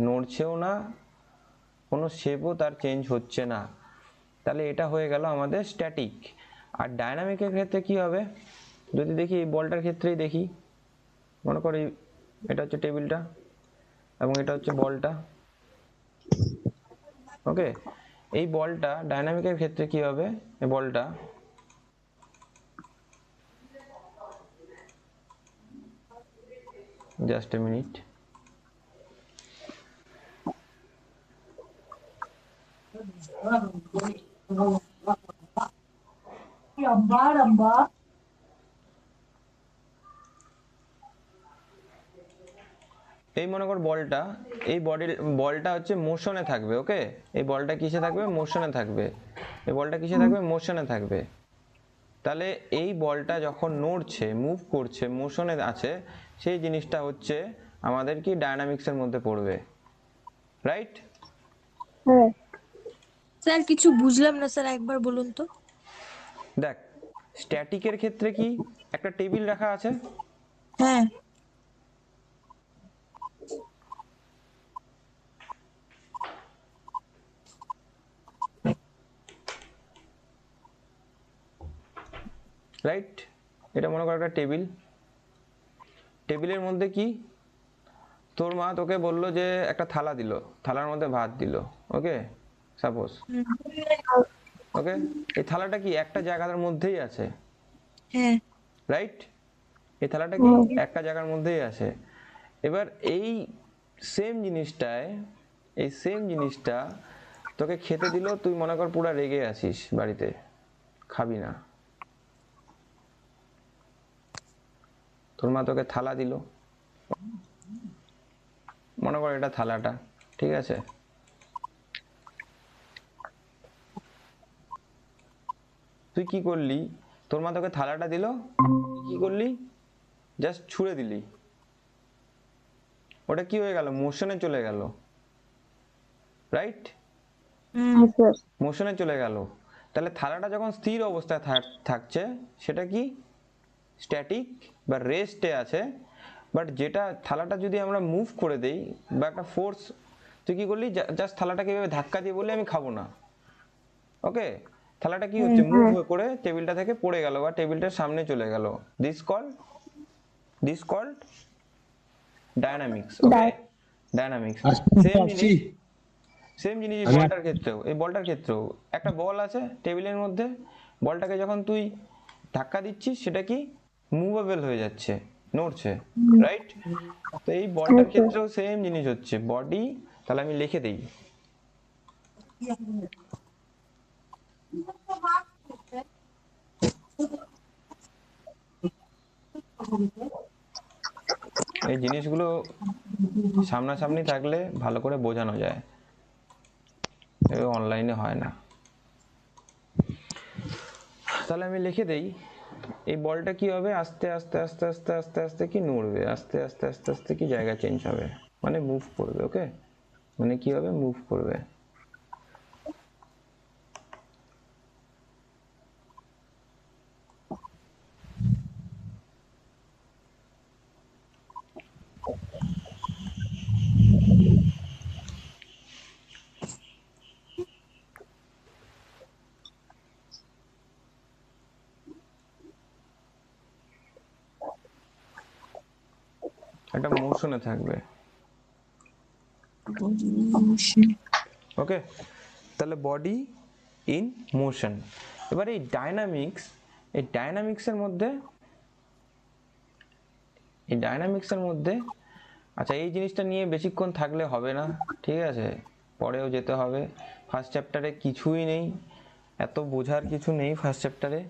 [SPEAKER 1] নড়ছেও না, কোনো শেপও তার চেঞ্জ হচ্ছে না, তাহলে এটা হয়ে গেল আমাদের স্ট্যাটিক। আর ডায়নামিকের ক্ষেত্রে কি হবে, যদি দেখি এই বলটার ক্ষেত্রেই দেখি, মনে করি এটা হচ্ছে টেবিলটা এবং এটা হচ্ছে বলটা, ওকে। এই বলটা ডায়নামিকের ক্ষেত্রে কি হবে, এই বলটা জাস্ট এ মিনিট, এই মনে কর বলটা, এই বলটা হচ্ছে মোশনে থাকবে, ওকে। এই বলটা কিসে থাকবে, মোশনে থাকবে, এই বলটা কিসে থাকবে, মোশনে থাকবে। তাহলে এই বলটা যখন নড়ছে, মুভ করছে, মোশনে আছে, সেই জিনিসটা হচ্ছে আমাদের কি ডায়নামিক্সের মধ্যে পড়বে, রাইট।
[SPEAKER 2] হ্যাঁ
[SPEAKER 4] স্যার কিছু বুঝলাম না স্যার, একবার বলুন তো।
[SPEAKER 1] দেখ, স্ট্যাটিকের ক্ষেত্রে কি একটা টেবিল রাখা আছে,
[SPEAKER 4] হ্যাঁ
[SPEAKER 1] রাইট, এটা মনে কর একটা টেবিল, টেবিলের মধ্যে কি, তোর মা তোকে বললো যে একটা থালা দিল, থালার মধ্যে ভাত দিল, ওকে, সাপোজ, ওকে। এই থালাটা কি একটা জায়গার মধ্যেই আছে,
[SPEAKER 4] হ্যাঁ
[SPEAKER 1] রাইট, এই থালাটা কি একটা জায়গার মধ্যেই আছে। এবার এই সেম জিনিসটায়, এই সেম জিনিসটা তোকে খেতে দিল, তুই মনে কর পুরা রেগে আছিস, বাড়িতে খাবি না, তোর মা তোকে থালা দিল, মনে কর এটা থালাটা, ঠিক আছে। তুই কি করলি, তোর মা তোকে থালাটা দিল, তুই কি করলি, জাস্ট ছুঁড়ে দিলি, ওটা কি হয়ে গেল, মোশনে চলে গেল, রাইট,
[SPEAKER 2] স্যার
[SPEAKER 1] মোশনে চলে গেল। তাহলে থালাটা যখন স্থির অবস্থায় থাকছে সেটা কি স্ট্যাটিক বা রেস্টে আছে। বাট যেটা থালাটা যদি আমরা মুভ করে দেই বা একটা ফোর্স, তুই কি করলি, জাস্ট থালাটাকে এভাবে ধাক্কা দিয়ে বললি আমি খাবো না, ওকে, থালাটা কি হচ্ছে, মুভ করে টেবিলটা থেকে পড়ে গেল বা টেবিলটার সামনে চলে গেল, this called dynamics, okay, dynamics. Same জিনিস, সেম জিনিস এই বলটার ক্ষেত্রেও, এই বলটার ক্ষেত্রেও একটা বল আছে টেবিলের মধ্যে, বলটাকে যখন তুই ধাক্কা দিচ্ছিস সেটা কি মুভেবল হয়ে যাচ্ছে, নড়ছে, রাইট। তো এই বলটার ক্ষেত্রেও সেম জিনিস হচ্ছে, বডি, তাহলে আমি লিখে দিই, এই জিনিসগুলো সামনাসামনি থাকলে ভালো করে বোঝানো যায়, অনলাইনে হয় না। তাহলে আমি লিখে দেই, এই বলটা কি হবে, আস্তে আস্তে আস্তে আস্তে আস্তে আস্তে কি নড়বে, আস্তে আস্তে আস্তে আস্তে কি জায়গা চেঞ্জ হবে, মানে মুভ করবে, ওকে, মানে কি হবে, মুভ করবে। একটা মোশনে থাকবে, ওকে। তাহলে বডি ইন মোশন। এবার এই ডায়নামিক্স, এই ডায়নামিক্সের মধ্যে, এই ডায়নামিক্সের মধ্যে, আচ্ছা এই জিনিসটা নিয়ে বেশিক্ষণ থাকলে হবে না, ঠিক আছে, পরেও যেতে হবে। ফার্স্ট চ্যাপ্টারে কিছুই নেই, এত বোঝার কিছু নেই ফার্স্ট চ্যাপ্টারে।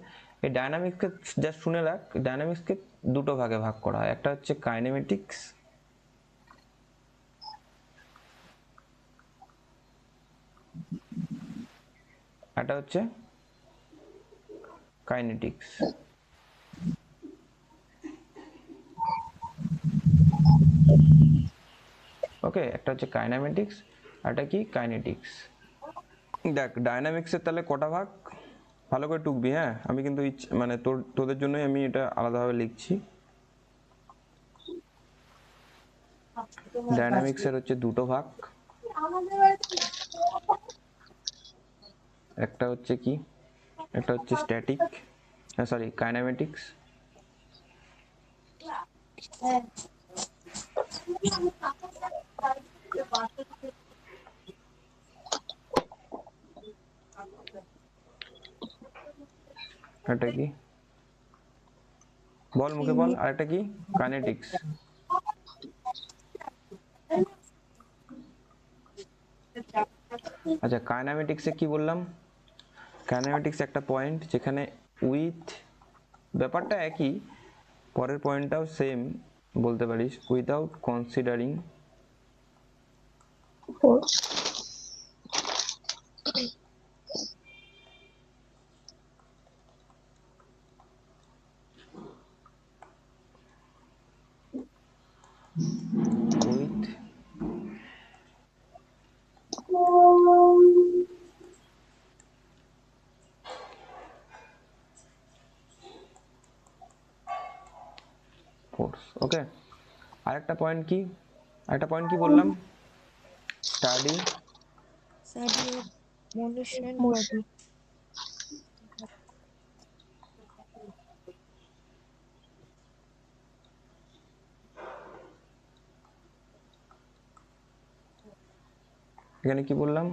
[SPEAKER 1] এই ডায়নামিক্সকে জাস্ট শুনে রাখ, ডায়নামিক্সকে দুটো ভাগে ভাগ করা হয়, একটা হচ্ছে কাইনেমেটিক্স, একটা হচ্ছে কাইনেটিক্স, ওকে, একটা হচ্ছে কাইনেমেটিক্স, একটা কি কাইনেটিক্স। দেখ ডায়নামিক্সের তাহলে কটা ভাগ, ভালো করে টুকবি, হ্যাঁ আমি কিন্তু মানে তোদের জন্যই আমি এটা আলাদাভাবে লিখছি। ডায়নামিক্সের হচ্ছে দুটো ভাগ, একটা হচ্ছে কি, একটা হচ্ছে স্ট্যাটিক, সরি কাইনেমেটিক্স, এটা কি বল মুখে বল, আরেকটা কি কাইনেটিক্স। আচ্ছা কাইনেমেটিক্সে কি বললাম, কাইনেমেটিক্স একটা পয়েন্ট যেখানে উইথ, ব্যাপারটা একই, পরের পয়েন্টটাও সেম বলতে পারিস, without considering
[SPEAKER 2] force,
[SPEAKER 1] with force. Okay, আরেকটা পয়েন্ট কি, আরেকটা পয়েন্ট কি বললাম, study
[SPEAKER 4] study of motion
[SPEAKER 2] motion,
[SPEAKER 4] body.
[SPEAKER 1] এখানে কি বললাম,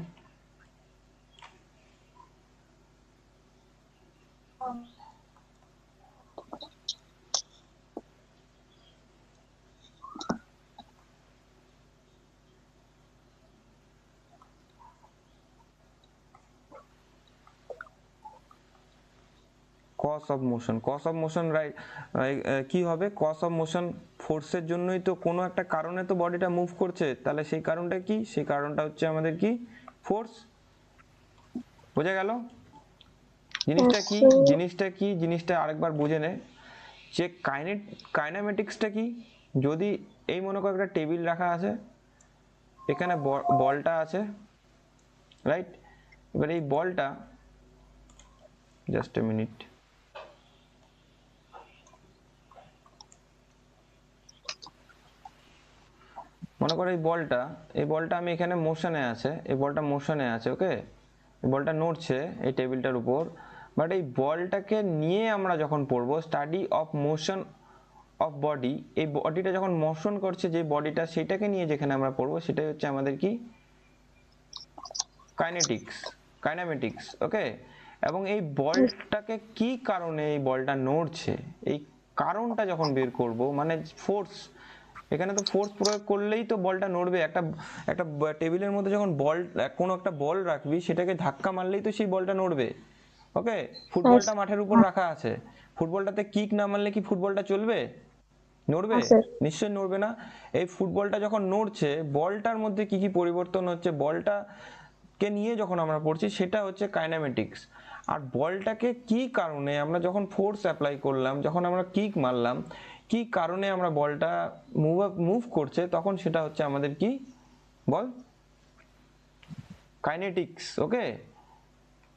[SPEAKER 1] cause of motion, cause of motion right, কি হবে কস অফ মোশন, ফোর্সের জন্যই তো, কোনো একটা কারণে তো বডিটা মুভ করছে, তাহলে সেই কারণটা কি, সেই কারণটা হচ্ছে আমাদের কি ফোর্স। বোঝা গেল জিনিসটা কি, জিনিসটা কি, জিনিসটা আরেকবার বুঝে নে, যে কাইনেমেটিক্সটা কি, যদি এই মনে কর একটা টেবিল রাখা আছে, এখানে বলটা আছে, রাইট, এবার এই বলটা, জাস্ট এ মিনিট, মনে করো এই বলটা আমি এখানে মোশনে আছে, এই বলটা মোশনে আছে, ওকে, এই বলটা নড়ছে এই টেবিলটার উপর, বাট এই বলটাকে নিয়ে আমরা যখন পড়বো study of motion of body, এই বডিটা যখন মোশন করছে যে বডিটা, সেটাকে নিয়ে যেখানে আমরা পড়বো সেটাই হচ্ছে আমাদের কি কাইনেমেটিক্স। ওকে, এবং এই বলটাকে কি কারণে এই বলটা নড়ছে, এই কারণটা যখন বের করব, মানে ফোর্স, এখানে তো ফোর্স প্রয়োগ করলেই তো বলটা নড়বে, একটা একটা টেবিলের মধ্যে যখন বল, কোনো একটা বল রাখবি, সেটাকে ধাক্কা মারলেই তো সেই বলটা নড়বে। ওকে, ফুটবলটা মাঠের উপর রাখা আছে, ফুটবলটাতে কিক না মারলে কি ফুটবলটা চলবে, নড়বে? নিশ্চয়ই নড়বে না। এই ফুটবলটা যখন নড়ছে, বলটার মধ্যে কি কি পরিবর্তন হচ্ছে, বলটাকে নিয়ে যখন আমরা পড়ছি, সেটা হচ্ছে কাইনেমেটিক্স। আর বলটাকে কি কারণে আমরা যখন ফোর্স অ্যাপ্লাই করলাম, যখন আমরা কিক মারলাম, কি কারণে আমরা বলটা মুভ করছে, তখন সেটা হচ্ছে আমাদের কি বল, কাইনেটিক্স। ওকে,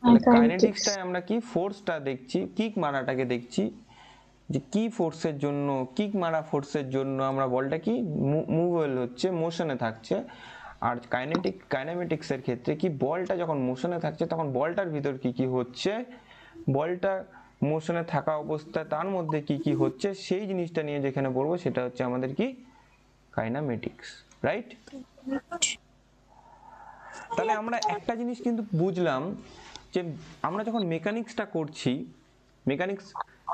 [SPEAKER 1] তাহলে কাইনেটিক্সটাই আমরা কি ফোর্সটা দেখছি, কিক মারাটাকে দেখছি, যে কি ফোর্সের জন্য, কিক মারা ফোর্সের জন্য আমরা বলটা কি মুভেবল হচ্ছে, মোশনে থাকছে। আর কাইনেমেটিক্সের ক্ষেত্রে কি, বলটা যখন মোশনে থাকছে তখন বলটার ভিতর কি কি হচ্ছে, বলটা মোশনে থাকা অবস্থায় তার মধ্যে কি কি হচ্ছে, সেই জিনিসটা নিয়ে যেখানে পড়বো সেটা হচ্ছে আমাদের কি কাইনেমেটিক্স, রাইট? তাহলে আমরা একটা জিনিস কিন্তু বুঝলাম, যে আমরা যখন মেকানিক্সটা করছি, মেকানিক্স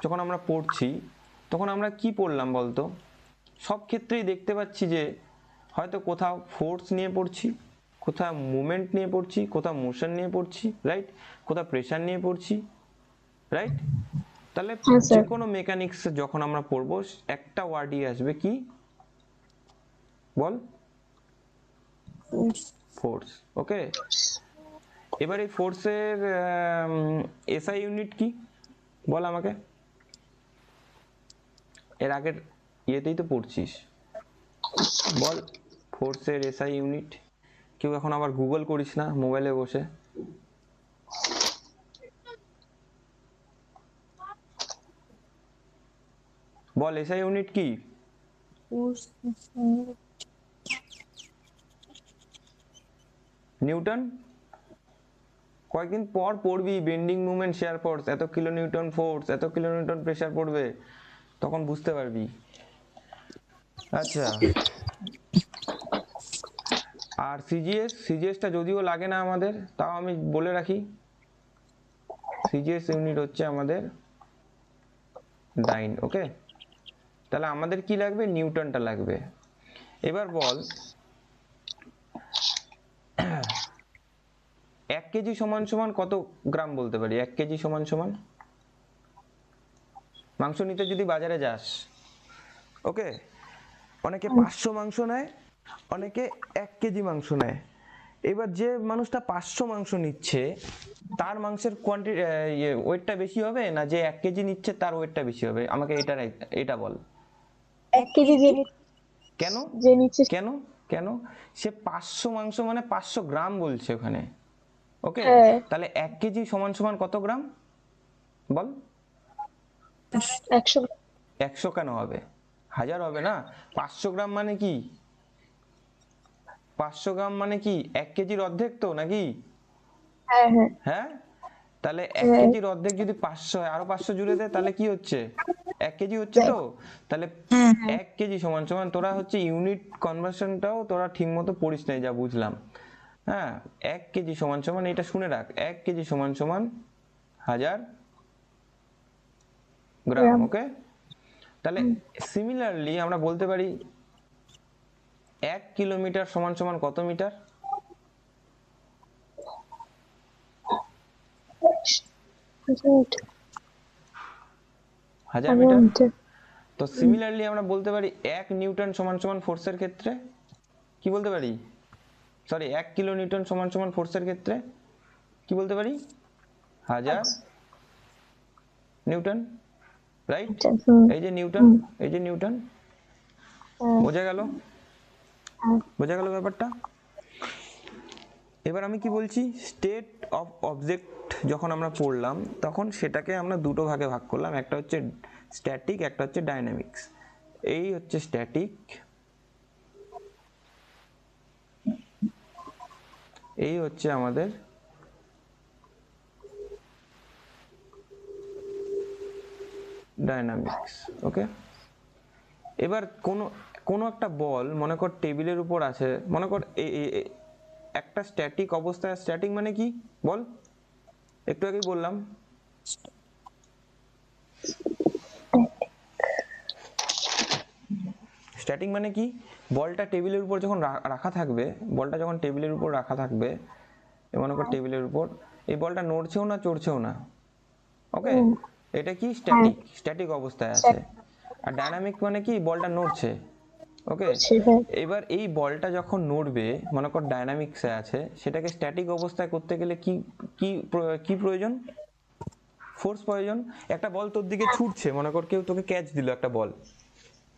[SPEAKER 1] যখন আমরা পড়ছি, তখন আমরা কি পড়লাম বলতো, সব ক্ষেত্রেই দেখতে পাচ্ছি যে হয়তো কোথাও ফোর্স নিয়ে পড়ছি, কোথাও মুভমেন্ট নিয়ে পড়ছি, কোথাও মোশন নিয়ে পড়ছি, রাইট, কোথাও প্রেশার নিয়ে পড়ছি, রাইট। তাহলে যে কোনো মেকানিক্স যখন আমরা পড়বো, একটা ওয়ার্ডই আসবে, কি বল, ফোর্স। ওকে, এবার এই ফোর্সের এসআই ইউনিট কি বল আমাকে, এর আগের ইয়েতেই তো পড়ছিস, বল ফোর্সের এসআই ইউনিট। কেউ এখন আবার গুগল করিস না মোবাইলে বসে, বল এসআই ইউনিট কি?
[SPEAKER 4] Force
[SPEAKER 1] Newton. কয়েকদিন পর পড়বি বেন্ডিং মুভমেন্ট শেয়ার ফোর্স, এত কিলো নিউটন ফোর্স, এত কিলো নিউটন প্রেসার পড়বে, তখন বুঝতে পারবি। আচ্ছা, আর সিজিএসটা যদিও লাগে না আমাদের, তাও আমি বলে রাখি, সিজিএস ইউনিট হচ্ছে আমাদের ডাইন। ওকে, তাহলে আমাদের কি লাগবে? নিউটনটা লাগবে। এবার বল 1 কেজি সমান সমান কত গ্রাম বলতে পারি? 1 কেজি সমান সমান, মাংস নিতে যদি বাজারে যাস, ওকে, অনেকে 500 মাংস নেয়, অনেকে 1 কেজি মাংস নেয়। এবার যে মানুষটা 500 মাংস নিচ্ছে তার মাংসের কোয়ান্টিটি ওয়েটটা বেশি হবে, না যে 1 কেজি নিচ্ছে তার ওয়েটটা বেশি হবে? আমাকে এটা বল।
[SPEAKER 2] 1 কেজি
[SPEAKER 1] কেন?
[SPEAKER 2] যে নিচ্ছে
[SPEAKER 1] কেন কেন সে 500 মাংস মানে 500 গ্রাম বলছে ওখানে। ওকে,
[SPEAKER 2] হ্যাঁ।
[SPEAKER 1] তাহলে 1 কেজি সমান সমান কত গ্রাম বল?
[SPEAKER 2] 100।
[SPEAKER 1] 100 কেন হবে? 1000 হবে না? 500 গ্রাম মানে কি? 500 গ্রাম মানে কি 1 কেজির অর্ধেক তো নাকি?
[SPEAKER 2] হ্যাঁ হ্যাঁ
[SPEAKER 1] হ্যাঁ, তাহলে 1
[SPEAKER 2] হ্যাঁ।
[SPEAKER 1] কেজির অর্ধেক যদি 500 হয়, আরো 500 জুড়ে দেয়, তাহলে কি হচ্ছে? 1 কেজি হচ্ছে তো। তাহলে 1 কেজি সমান সমান, তোরা হচ্ছে ইউনিট কনভার্সনটাও তোরা ঠিক মতো পড়িস নাই যা বুঝলাম। হ্যাঁ, 1 কেজি সমান সমান, এটা শুনে রাখ, 1 কেজি সমান সমান 1000 গ্রাম। ওকে, তাহলে সিমিলারলি আমরা বলতে পারি 1 কিলোমিটার সমান সমান কত মিটার? 1000 মিটার। তো সিমিলারলি আমরা বলতে পারি 1 নিউটন সমান সমান ফোর্সের ক্ষেত্রে কি বলতে পারি? সরি, 1 কিলো নিউটন সমান সমান ফোর্সের ক্ষেত্রে কি বলতে পারি? 1000 নিউটন, রাইট? এই যে নিউটন, এই যে নিউটন, বোঝা গেল? বোঝা গেল ব্যাপারটা? এবার আমি কি বলছি, স্টেট অফ অবজেক্ট যখন আমরা পড়লাম তখন সেটাকে আমরা দুটো ভাগে ভাগ করলাম, একটা হচ্ছে স্ট্যাটিক, একটা হচ্ছে ডাইনামিক্স। এই হচ্ছে স্ট্যাটিক, এই হচ্ছে আমাদের ডাইনামিক্স। ওকে, এবার কোনো একটা বল মনে কর টেবিলের উপর আছে, মনে কর একটা স্ট্যাটিক অবস্থায়। স্ট্যাটিক মানে কি বল? একটু আগেই বললাম, স্ট্যাটিক মানে কি? বলটা টেবিলের উপর যখন রাখা থাকবে, বলটা যখন টেবিলের উপর রাখা থাকবে, মনে কর টেবিলের উপর, এই বলটা নড়ছেও না চড়ছেও না। ওকে, এটা কি? স্ট্যাটিক, স্ট্যাটিক অবস্থায় আছে। আর ডাইনামিক মানে কি? বলটা নড়ছে। ওকে, এবার এই বলটা যখন নড়বে, মনে কর ডাইনামিক্সে আছে, সেটাকে স্ট্যাটিক অবস্থায় করতে গেলে কি কি কি প্রয়োজন? ফোর্স প্রয়োজন। একটা বল তোর দিকে ছুটছে, মনে কর কেউ তোকে ক্যাচ দিল একটা বল,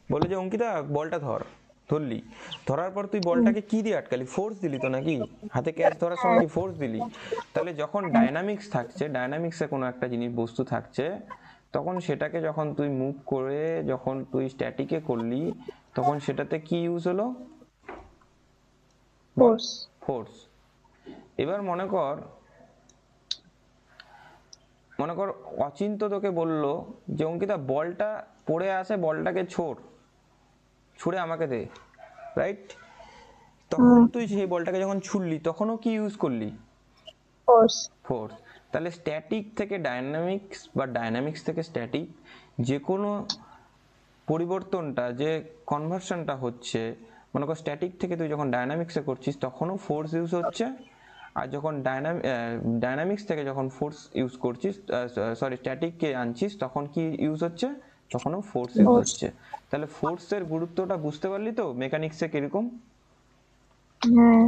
[SPEAKER 1] বলে যে অঙ্কিতা বলটা ধর, ধরলি, ধরার পর তুই বলটাকে কি দিয়ে আটকালি? ফোর্স দিলি তো নাকি? হাতে ক্যাচ ধরার সময় কি ফোর্স দিলি? তাহলে যখন ডাইনামিক্স থাকছে, ডাইনামিক্সে কোনো একটা জিনিস বস্তু থাকছে, তখন সেটাকে যখন তুই মুভ করে যখন তুই স্ট্যাটিকে করলি, তখন সেটাতে কি ইউজ হলো?
[SPEAKER 2] ফোর্স।
[SPEAKER 1] ফোর্স। এবার মনে কর অচিন্ত তোকে বললো যে অঙ্কিতা বলটা পড়ে আসে, বলটাকে ছুড়ে আমাকে দে, রাইট? তখন তুই সেই বলটাকে যখন ছুড়লি তখনও কি ইউজ করলি?
[SPEAKER 2] ফোর্স।
[SPEAKER 1] ফোর্স। তাহলে স্ট্যাটিক থেকে ডাইনামিক্স বা ডাইনামিক্স থেকে স্ট্যাটিক, যে কোনো পরিবর্তনটা, যে কনভার্সনটা হচ্ছে, মনে কর স্ট্যাটিক থেকে তুই যখন ডাইনামিক্সে করছিস তখনও ফোর্স ইউজ হচ্ছে, আর যখন ডাইনামিক্স থেকে যখন ফোর্স ইউজ করছিস, সরি স্ট্যাটিককে আনছিস, তখন কি ইউজ হচ্ছে? তখনও ফোর্স ইউজ হচ্ছে। তাহলে ফোর্সের গুরুত্বটা বুঝতে পারলি তো মেকানিক্সে কিরকম?
[SPEAKER 2] হ্যাঁ।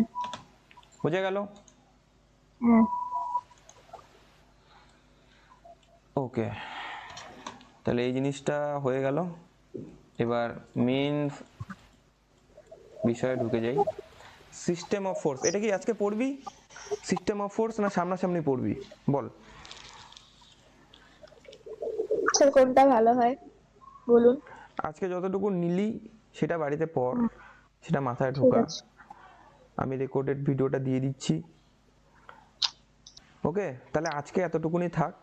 [SPEAKER 1] বোঝা গেল?
[SPEAKER 2] হ্যাঁ।
[SPEAKER 1] ওকে, তাহলে এই জিনিসটা হয়ে গেল। এবার মেন বিষয়ে ঢুকে যাই, সিস্টেম অফ ফোর্স। এটা কি আজকে পড়বি সিস্টেম অফ ফোর্স, না সামনাসামনি পড়বি বল?
[SPEAKER 2] স্যার কোনটা ভালো হয় বলুন।
[SPEAKER 1] আজকে যতটুকু নিলি সেটা বাড়িতে পড়, সেটা মাথায়
[SPEAKER 2] ঠিক
[SPEAKER 1] ঢোকা।
[SPEAKER 2] আছে।
[SPEAKER 1] আমি রেকর্ডেড ভিডিওটা দিয়ে দিচ্ছি। ওকে, তাহলে আজকে এতটুকুনি থাক।